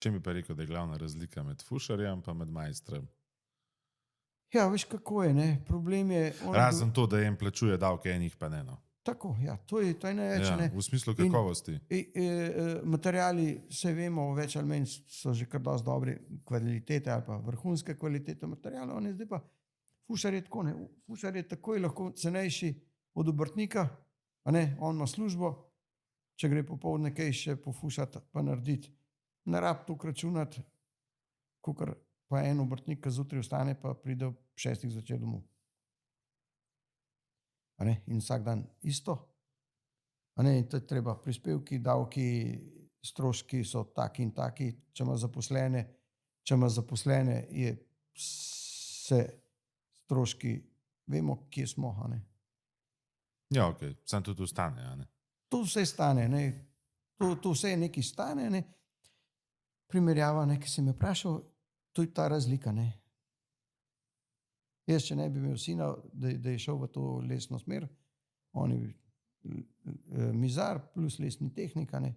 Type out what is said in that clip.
Če mi pa rekel, da je glavna razlika med fušarjem pa med majstrem? Ja, veš, kako je, ne? Problem je... Razen to, da en plačuje davke, enih pa ne, no. Tako, ja, to je največ, Ja, ne? v smislu In kakovosti. materiali, saj vemo, več ali manj so že kar dosti dobre kvalitete ali pa vrhunske kvalitete materialov, ne, zdaj pa fušar je tako, ne, fušar je takoj lahko cenejši od obrtnika, a ne, on ima službo, če gre popoldne kaj še pofušati pa narediti, ne rabi toliko računati, kakor pa en obrtnik, ki zjutraj vstane pa pride ob 6. zvečer domov. A ne, in vsak dan isto. A ne, in to je treba, prispevki, davki, stroški so taki in taki, če ima zaposlene, je se stroški, vemo, kje smo, a ne. Ja, okej, samo tudi ostane, a ne. To vse stane, ne. To vse nekaj stane, ne. Primerjava, ne, ki si me vprašal, to je ta razlika, ne. Jaz, če ne bi imel sina, da je šel v to lesno smer, on je mizar plus lesni tehnik, a ne.